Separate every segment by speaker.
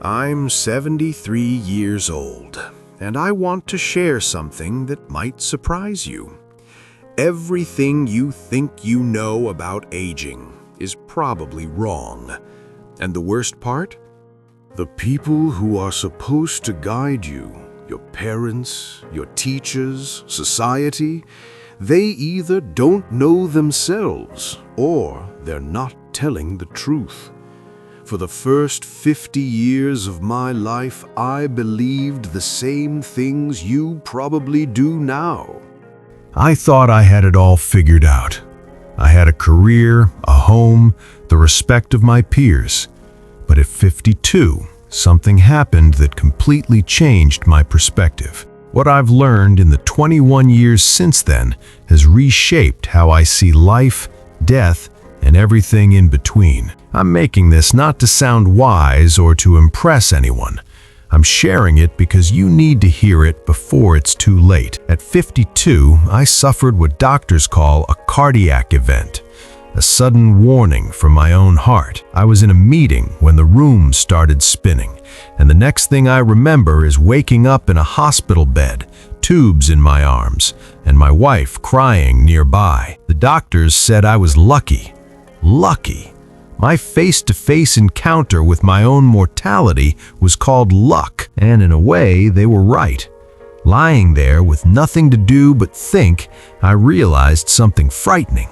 Speaker 1: I'm 73 years old, and I want to share something that might surprise you. Everything you think you know about aging is probably wrong. And the worst part? The people who are supposed to guide you, your parents, your teachers, society, they either don't know themselves or they're not telling the truth. For the first 50 years of my life, I believed the same things you probably do now. I thought I had it all figured out. I had a career, a home, the respect of my peers. But at 52, something happened that completely changed my perspective. What I've learned in the 21 years since then has reshaped how I see life, death, and everything in between. I'm making this not to sound wise or to impress anyone. I'm sharing it because you need to hear it before it's too late. At 52, I suffered what doctors call a cardiac event, a sudden warning from my own heart. I was in a meeting when the room started spinning, and the next thing I remember is waking up in a hospital bed, tubes in my arms, and my wife crying nearby. The doctors said I was lucky. Lucky. My face-to-face encounter with my own mortality was called luck, and in a way, they were right. Lying there with nothing to do but think, I realized something frightening.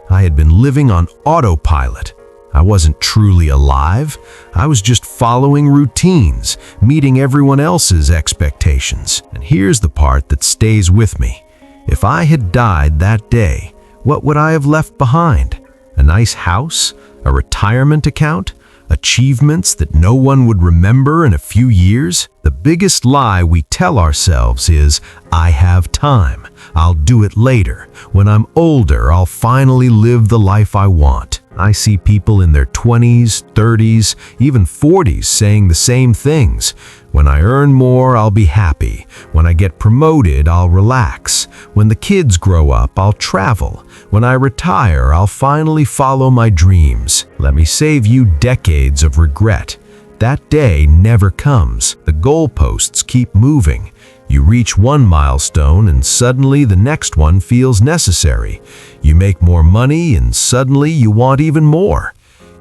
Speaker 1: I had been living on autopilot. I wasn't truly alive. I was just following routines, meeting everyone else's expectations. And here's the part that stays with me. If I had died that day, what would I have left behind? A nice house? A retirement account? Achievements that no one would remember in a few years? The biggest lie we tell ourselves is, I have time. I'll do it later. When I'm older, I'll finally live the life I want. I see people in their 20s, 30s, even 40s saying the same things. When I earn more, I'll be happy. When I get promoted, I'll relax. When the kids grow up, I'll travel. When I retire, I'll finally follow my dreams. Let me save you decades of regret. That day never comes. The goalposts keep moving. You reach one milestone and suddenly the next one feels necessary. You make more money and suddenly you want even more.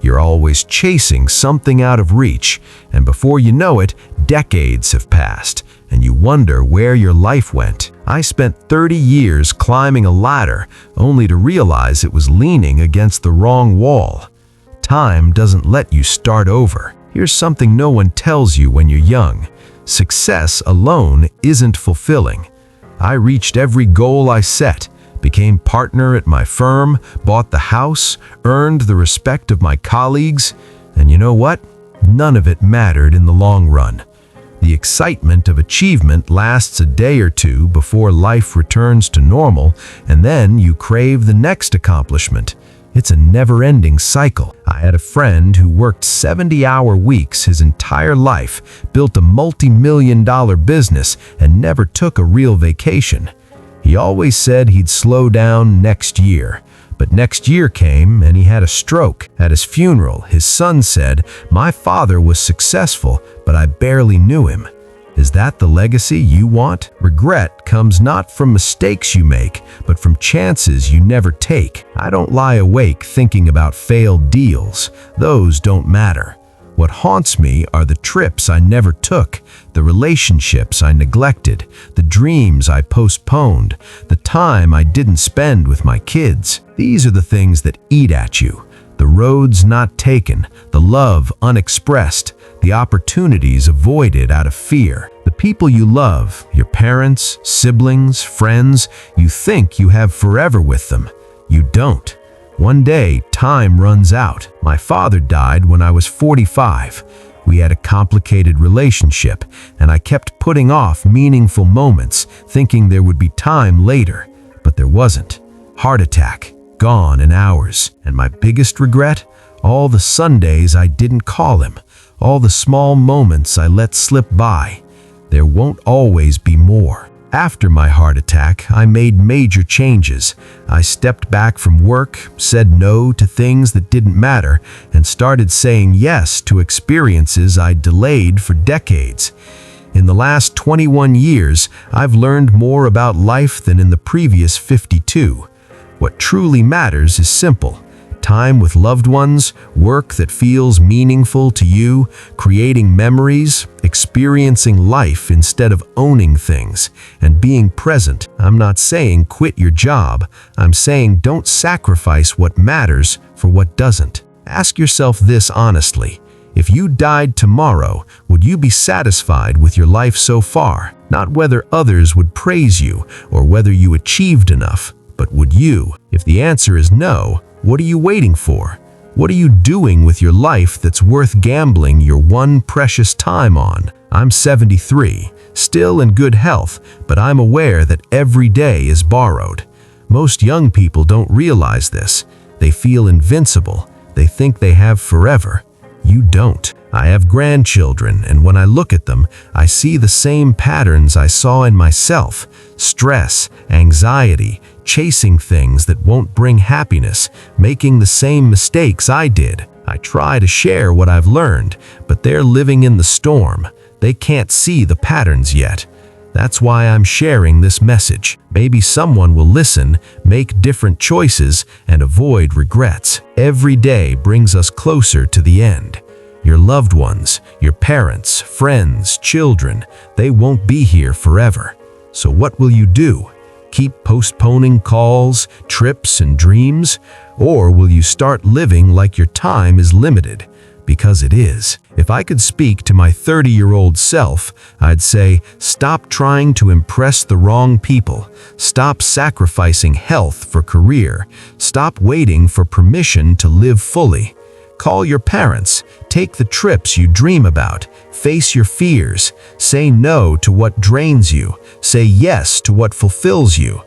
Speaker 1: You're always chasing something out of reach, and before you know it, decades have passed, and you wonder where your life went. I spent 30 years climbing a ladder, only to realize it was leaning against the wrong wall. Time doesn't let you start over. Here's something no one tells you when you're young. Success alone isn't fulfilling. I reached every goal I set, became partner at my firm, bought the house, earned the respect of my colleagues, and you know what? None of it mattered in the long run. The excitement of achievement lasts a day or two before life returns to normal, and then you crave the next accomplishment. It's a never-ending cycle. I had a friend who worked 70-hour weeks his entire life, built a multi-million-dollar business, and never took a real vacation. He always said he'd slow down next year. But next year came and he had a stroke. At his funeral, his son said, "My father was successful, but I barely knew him." Is that the legacy you want? Regret comes not from mistakes you make, but from chances you never take. I don't lie awake thinking about failed deals. Those don't matter. What haunts me are the trips I never took, the relationships I neglected, the dreams I postponed, the time I didn't spend with my kids. These are the things that eat at you. The roads not taken, the love unexpressed, the opportunities avoided out of fear. The people you love, your parents, siblings, friends, you think you have forever with them. You don't. One day, time runs out. My father died when I was 45. We had a complicated relationship, and I kept putting off meaningful moments, thinking there would be time later. But there wasn't. Heart attack. Gone in hours. And my biggest regret? All the Sundays I didn't call him. All the small moments I let slip by. There won't always be more. After my heart attack, I made major changes. I stepped back from work, said no to things that didn't matter, and started saying yes to experiences I'd delayed for decades. In the last 21 years, I've learned more about life than in the previous 52. What truly matters is simple: time with loved ones, work that feels meaningful to you, creating memories, experiencing life instead of owning things, and being present. I'm not saying quit your job. I'm saying don't sacrifice what matters for what doesn't. Ask yourself this honestly: if you died tomorrow, would you be satisfied with your life so far? Not whether others would praise you or whether you achieved enough, but would you? If the answer is no, what are you waiting for? What are you doing with your life that's worth gambling your one precious time on? I'm 73, still in good health, but I'm aware that every day is borrowed. Most young people don't realize this. They feel invincible. They think they have forever. You don't. I have grandchildren, and when I look at them, I see the same patterns I saw in myself: stress, anxiety, chasing things that won't bring happiness, making the same mistakes I did. I try to share what I've learned, but they're living in the storm. They can't see the patterns yet. That's why I'm sharing this message. Maybe someone will listen, make different choices, and avoid regrets. Every day brings us closer to the end. Your loved ones, your parents, friends, children, they won't be here forever. So what will you do? Keep postponing calls, trips, and dreams? Or will you start living like your time is limited? Because it is. If I could speak to my 30-year-old self, I'd say, stop trying to impress the wrong people. Stop sacrificing health for career. Stop waiting for permission to live fully. Call your parents. Take the trips you dream about. Face your fears. Say no to what drains you. Say yes to what fulfills you.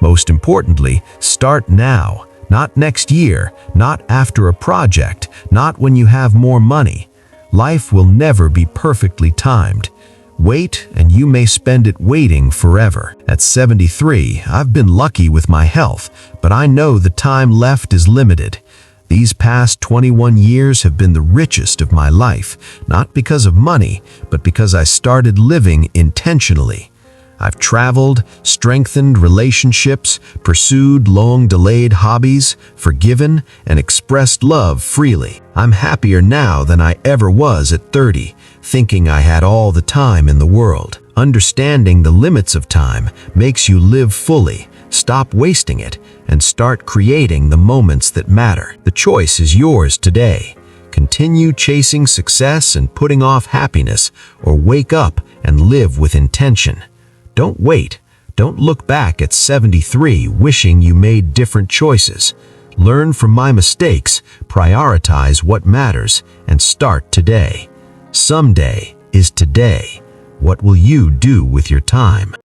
Speaker 1: Most importantly, start now. Not next year, not after a project, not when you have more money. Life will never be perfectly timed. Wait, and you may spend it waiting forever. At 73, I've been lucky with my health, but I know the time left is limited. These past 21 years have been the richest of my life, not because of money, but because I started living intentionally. I've traveled, strengthened relationships, pursued long-delayed hobbies, forgiven, and expressed love freely. I'm happier now than I ever was at 30, thinking I had all the time in the world. Understanding the limits of time makes you live fully, stop wasting it, and start creating the moments that matter. The choice is yours today. Continue chasing success and putting off happiness, or wake up and live with intention. Don't wait. Don't look back at 73 wishing you made different choices. Learn from my mistakes, prioritize what matters, and start today. Someday is today. What will you do with your time?